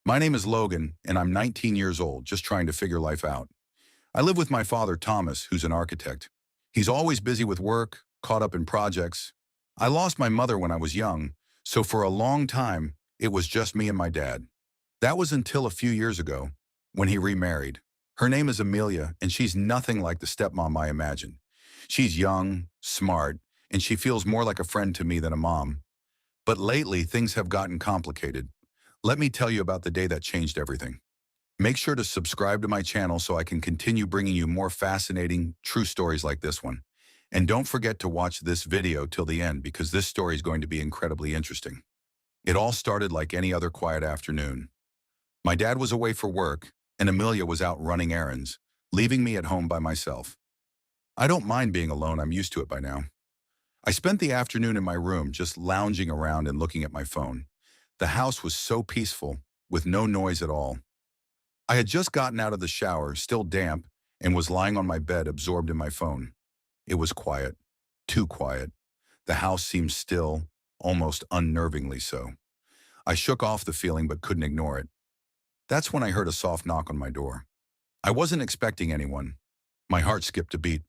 My name is Logan, and I'm 19 years old, just trying to figure life out. I live with my father, Thomas, who's an architect. He's always busy with work, caught up in projects. I lost my mother when I was young, so for a long time, it was just me and my dad. That was until a few years ago, when he remarried. Her name is Amelia, and she's nothing like the stepmom I imagined. She's young, smart, and she feels more like a friend to me than a mom. But lately, things have gotten complicated. Let me tell you about the day that changed everything. Make sure to subscribe to my channel so I can continue bringing you more fascinating, true stories like this one. And don't forget to watch this video till the end because this story is going to be incredibly interesting. It all started like any other quiet afternoon. My dad was away for work, and Amelia was out running errands, leaving me at home by myself. I don't mind being alone, I'm used to it by now. I spent the afternoon in my room just lounging around and looking at my phone. The house was so peaceful, with no noise at all. I had just gotten out of the shower, still damp, and was lying on my bed absorbed in my phone. It was quiet, too quiet. The house seemed still, almost unnervingly so. I shook off the feeling but couldn't ignore it. That's when I heard a soft knock on my door. I wasn't expecting anyone. My heart skipped a beat.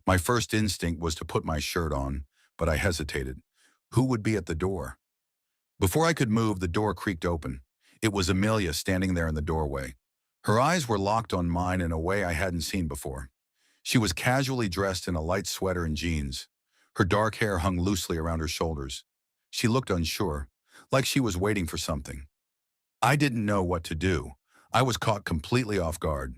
My first instinct was to put my shirt on, but I hesitated. Who would be at the door? Before I could move, the door creaked open. It was Amelia standing there in the doorway. Her eyes were locked on mine in a way I hadn't seen before. She was casually dressed in a light sweater and jeans. Her dark hair hung loosely around her shoulders. She looked unsure, like she was waiting for something. I didn't know what to do. I was caught completely off guard.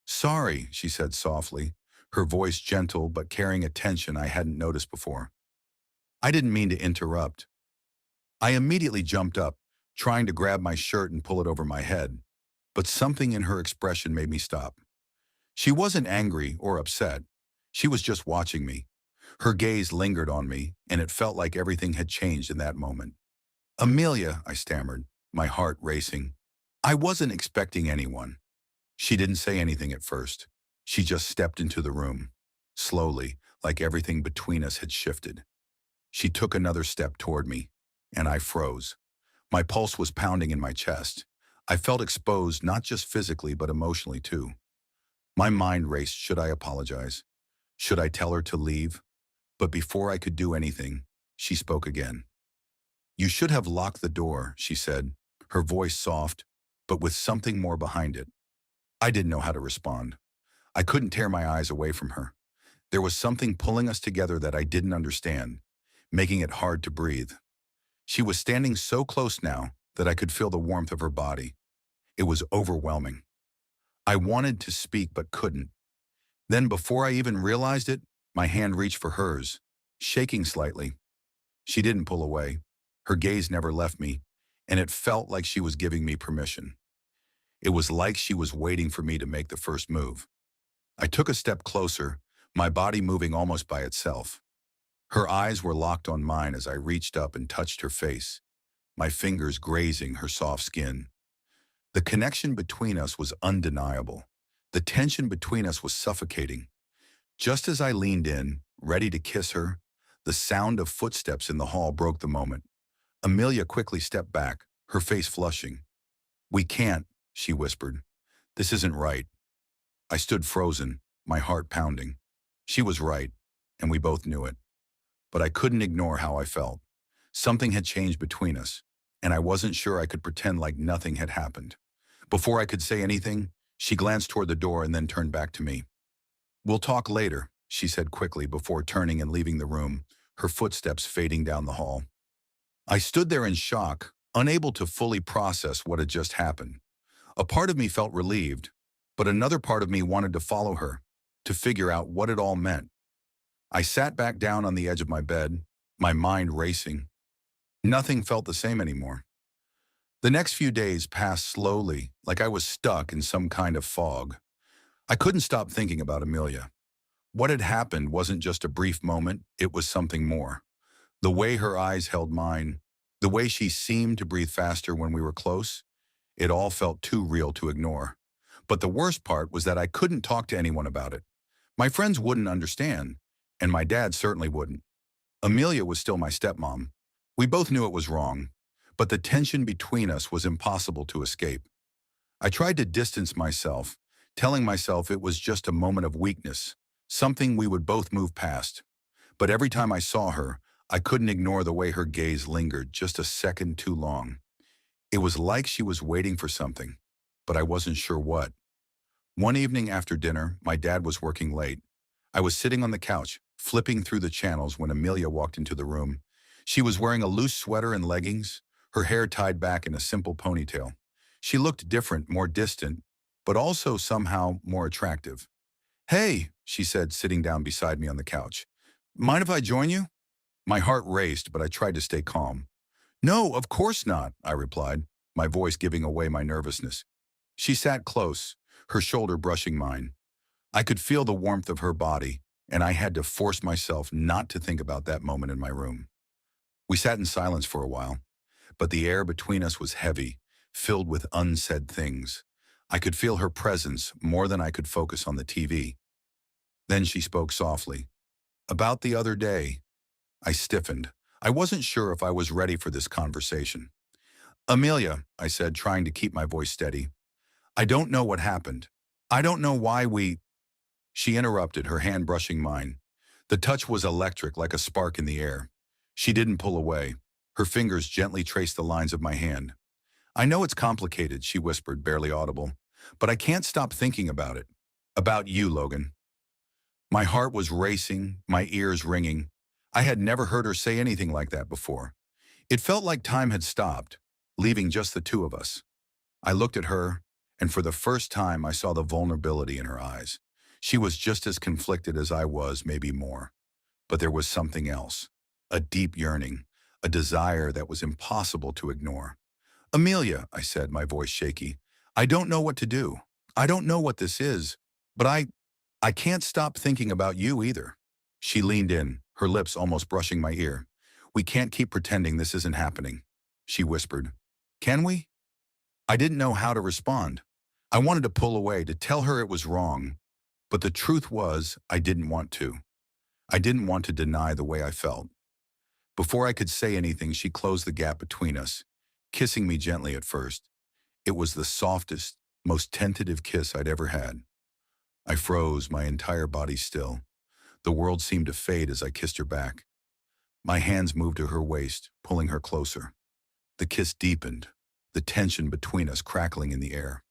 "Sorry," she said softly, her voice gentle but carrying a tension I hadn't noticed before. I didn't mean to interrupt. I immediately jumped up, trying to grab my shirt and pull it over my head, but something in her expression made me stop. She wasn't angry or upset. She was just watching me. Her gaze lingered on me, and it felt like everything had changed in that moment. "Amelia," I stammered, my heart racing. I wasn't expecting anyone. She didn't say anything at first. She just stepped into the room, slowly, like everything between us had shifted. She took another step toward me, and I froze. My pulse was pounding in my chest. I felt exposed not just physically but emotionally too. My mind raced. Should I apologize? Should I tell her to leave? But before I could do anything, she spoke again. "You should have locked the door," she said, her voice soft, but with something more behind it. I didn't know how to respond. I couldn't tear my eyes away from her. There was something pulling us together that I didn't understand, making it hard to breathe. She was standing so close now that I could feel the warmth of her body. It was overwhelming. I wanted to speak but couldn't. Then before I even realized it, my hand reached for hers, shaking slightly. She didn't pull away. Her gaze never left me, and it felt like she was giving me permission. It was like she was waiting for me to make the first move. I took a step closer, my body moving almost by itself. Her eyes were locked on mine as I reached up and touched her face, my fingers grazing her soft skin. The connection between us was undeniable. The tension between us was suffocating. Just as I leaned in, ready to kiss her, the sound of footsteps in the hall broke the moment. Amelia quickly stepped back, her face flushing. "We can't," she whispered. "This isn't right." I stood frozen, my heart pounding. She was right, and we both knew it. But I couldn't ignore how I felt. Something had changed between us, and I wasn't sure I could pretend like nothing had happened. Before I could say anything, she glanced toward the door and then turned back to me. "We'll talk later," she said quickly before turning and leaving the room, her footsteps fading down the hall. I stood there in shock, unable to fully process what had just happened. A part of me felt relieved, but another part of me wanted to follow her, to figure out what it all meant. I sat back down on the edge of my bed, my mind racing. Nothing felt the same anymore. The next few days passed slowly, like I was stuck in some kind of fog. I couldn't stop thinking about Amelia. What had happened wasn't just a brief moment, it was something more. The way her eyes held mine, the way she seemed to breathe faster when we were close, it all felt too real to ignore. But the worst part was that I couldn't talk to anyone about it. My friends wouldn't understand, and my dad certainly wouldn't. Amelia was still my stepmom. We both knew it was wrong, but the tension between us was impossible to escape. I tried to distance myself, telling myself it was just a moment of weakness, something we would both move past. But every time I saw her, I couldn't ignore the way her gaze lingered just a second too long. It was like she was waiting for something, but I wasn't sure what. One evening after dinner, my dad was working late. I was sitting on the couch, flipping through the channels when Amelia walked into the room. She was wearing a loose sweater and leggings, her hair tied back in a simple ponytail. She looked different, more distant, but also somehow more attractive. "Hey," she said, sitting down beside me on the couch. "Mind if I join you?" My heart raced, but I tried to stay calm. "No, of course not," I replied, my voice giving away my nervousness. She sat close, her shoulder brushing mine. I could feel the warmth of her body, and I had to force myself not to think about that moment in my room. We sat in silence for a while, but the air between us was heavy, filled with unsaid things. I could feel her presence more than I could focus on the TV. Then she spoke softly. "About the other day." I stiffened. I wasn't sure if I was ready for this conversation. "Amelia," I said, trying to keep my voice steady, "I don't know what happened. I don't know why we—" She interrupted, her hand brushing mine. The touch was electric, like a spark in the air. She didn't pull away. Her fingers gently traced the lines of my hand. "I know it's complicated," she whispered, barely audible, "but I can't stop thinking about it. About you, Logan." My heart was racing, my ears ringing. I had never heard her say anything like that before. It felt like time had stopped, leaving just the two of us. I looked at her, and for the first time I saw the vulnerability in her eyes. She was just as conflicted as I was, maybe more. But there was something else. A deep yearning, a desire that was impossible to ignore. "Amelia," I said, my voice shaky, "I don't know what to do. I don't know what this is, but I can't stop thinking about you either." She leaned in, her lips almost brushing my ear. "We can't keep pretending this isn't happening," she whispered. "Can we?" I didn't know how to respond. I wanted to pull away, to tell her it was wrong, but the truth was I didn't want to. I didn't want to deny the way I felt. Before I could say anything, she closed the gap between us, kissing me gently at first. It was the softest, most tentative kiss I'd ever had. I froze, my entire body still. The world seemed to fade as I kissed her back. My hands moved to her waist, pulling her closer. The kiss deepened, the tension between us crackling in the air.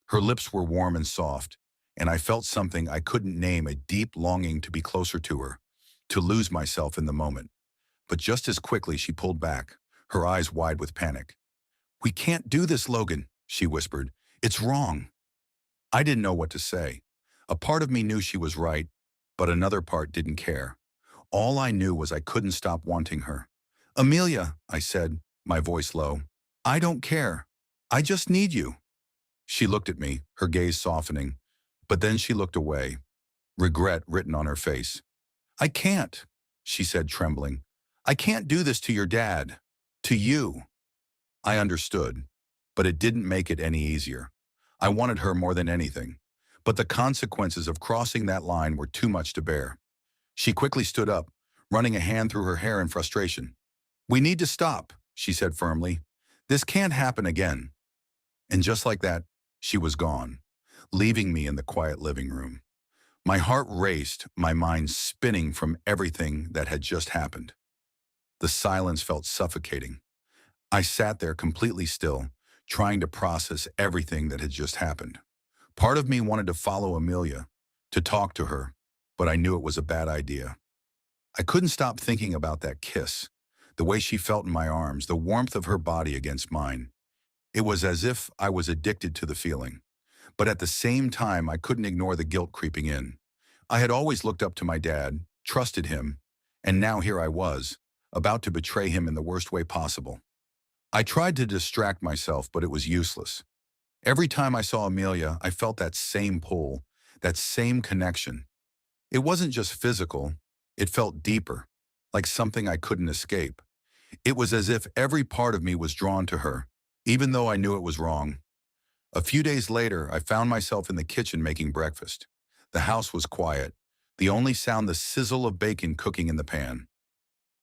Her lips were warm and soft, and I felt something I couldn't name, a deep longing to be closer to her, to lose myself in the moment. But just as quickly she pulled back, her eyes wide with panic. "We can't do this, Logan," she whispered. "It's wrong." I didn't know what to say. A part of me knew she was right, but another part didn't care. All I knew was I couldn't stop wanting her. "Amelia," I said, my voice low, "I don't care. I just need you." She looked at me, her gaze softening, but then she looked away, regret written on her face. "I can't," she said, trembling. "I can't do this to your dad. To you." I understood, but it didn't make it any easier. I wanted her more than anything, but the consequences of crossing that line were too much to bear. She quickly stood up, running a hand through her hair in frustration. "We need to stop," she said firmly. "This can't happen again." And just like that, she was gone, leaving me in the quiet living room. My heart raced, my mind spinning from everything that had just happened. The silence felt suffocating. I sat there completely still, trying to process everything that had just happened. Part of me wanted to follow Amelia, to talk to her, but I knew it was a bad idea. I couldn't stop thinking about that kiss, the way she felt in my arms, the warmth of her body against mine. It was as if I was addicted to the feeling. But at the same time, I couldn't ignore the guilt creeping in. I had always looked up to my dad, trusted him, and now here I was, about to betray him in the worst way possible. I tried to distract myself, but it was useless. Every time I saw Amelia, I felt that same pull, that same connection. It wasn't just physical, it felt deeper, like something I couldn't escape. It was as if every part of me was drawn to her, even though I knew it was wrong. A few days later, I found myself in the kitchen making breakfast. The house was quiet, the only sound the sizzle of bacon cooking in the pan.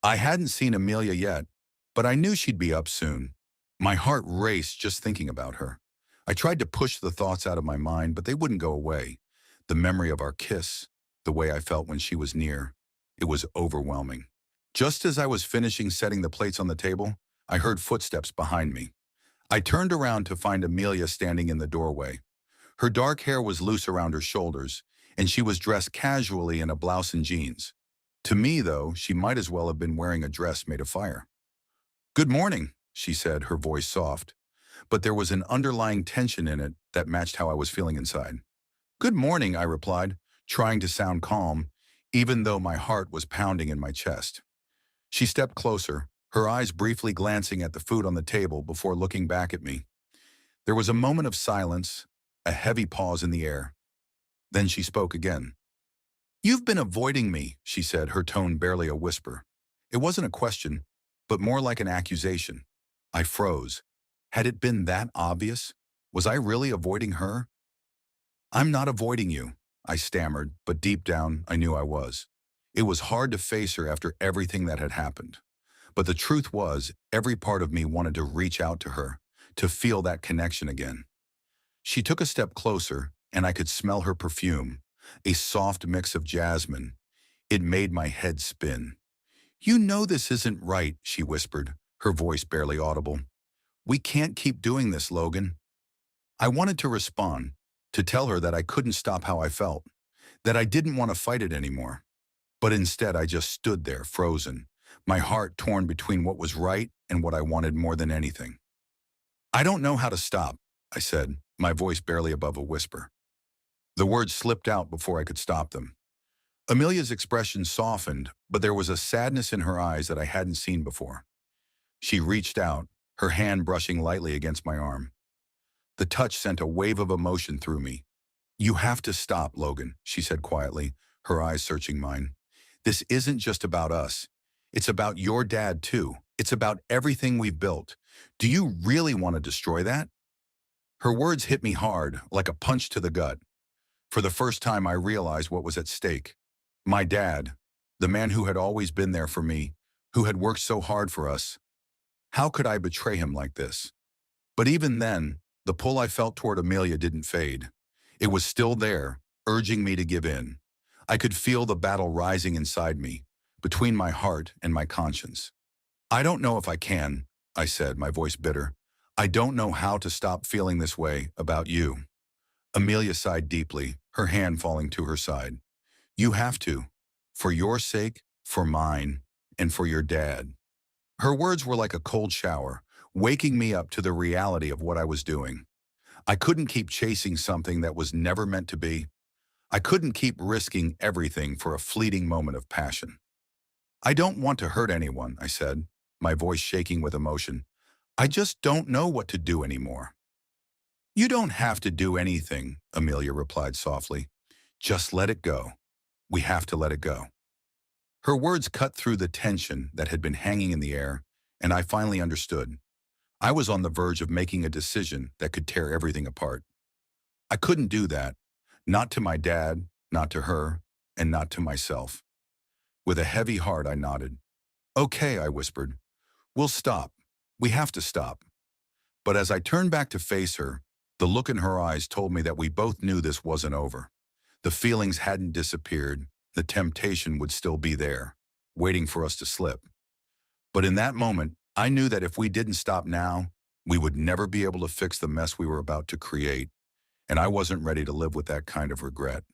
I hadn't seen Amelia yet, but I knew she'd be up soon. My heart raced just thinking about her. I tried to push the thoughts out of my mind, but they wouldn't go away. The memory of our kiss, the way I felt when she was near, it was overwhelming. Just as I was finishing setting the plates on the table, I heard footsteps behind me. I turned around to find Amelia standing in the doorway. Her dark hair was loose around her shoulders, and she was dressed casually in a blouse and jeans. To me, though, she might as well have been wearing a dress made of fire. "Good morning," she said, her voice soft, but there was an underlying tension in it that matched how I was feeling inside. "Good morning," I replied, trying to sound calm, even though my heart was pounding in my chest. She stepped closer, her eyes briefly glancing at the food on the table before looking back at me. There was a moment of silence, a heavy pause in the air. Then she spoke again. "You've been avoiding me," she said, her tone barely a whisper. It wasn't a question, but more like an accusation. I froze. Had it been that obvious? Was I really avoiding her? "I'm not avoiding you," I stammered, but deep down, I knew I was. It was hard to face her after everything that had happened. But the truth was, every part of me wanted to reach out to her, to feel that connection again. She took a step closer, and I could smell her perfume, a soft mix of jasmine. It made my head spin. "You know this isn't right," she whispered, her voice barely audible. "We can't keep doing this, Logan." I wanted to respond, to tell her that I couldn't stop how I felt, that I didn't want to fight it anymore. But instead, I just stood there, frozen, my heart torn between what was right and what I wanted more than anything. "I don't know how to stop," I said, my voice barely above a whisper. The words slipped out before I could stop them. Amelia's expression softened, but there was a sadness in her eyes that I hadn't seen before. She reached out, her hand brushing lightly against my arm. The touch sent a wave of emotion through me. "You have to stop, Logan," she said quietly, her eyes searching mine. "This isn't just about us. It's about your dad, too. It's about everything we've built. Do you really want to destroy that?" Her words hit me hard, like a punch to the gut. For the first time, I realized what was at stake. My dad, the man who had always been there for me, who had worked so hard for us. How could I betray him like this? But even then, the pull I felt toward Amelia didn't fade. It was still there, urging me to give in. I could feel the battle rising inside me, between my heart and my conscience. "I don't know if I can," I said, my voice bitter. "I don't know how to stop feeling this way about you." Amelia sighed deeply, her hand falling to her side. "You have to. For your sake, for mine, and for your dad." Her words were like a cold shower, waking me up to the reality of what I was doing. I couldn't keep chasing something that was never meant to be. I couldn't keep risking everything for a fleeting moment of passion. "I don't want to hurt anyone," I said, my voice shaking with emotion. "I just don't know what to do anymore." "You don't have to do anything," Amelia replied softly. "Just let it go. We have to let it go." Her words cut through the tension that had been hanging in the air, and I finally understood. I was on the verge of making a decision that could tear everything apart. I couldn't do that, not to my dad, not to her, and not to myself. With a heavy heart, I nodded. "Okay," I whispered. "We'll stop. We have to stop." But as I turned back to face her, the look in her eyes told me that we both knew this wasn't over. The feelings hadn't disappeared. The temptation would still be there, waiting for us to slip. But in that moment, I knew that if we didn't stop now, we would never be able to fix the mess we were about to create, and I wasn't ready to live with that kind of regret.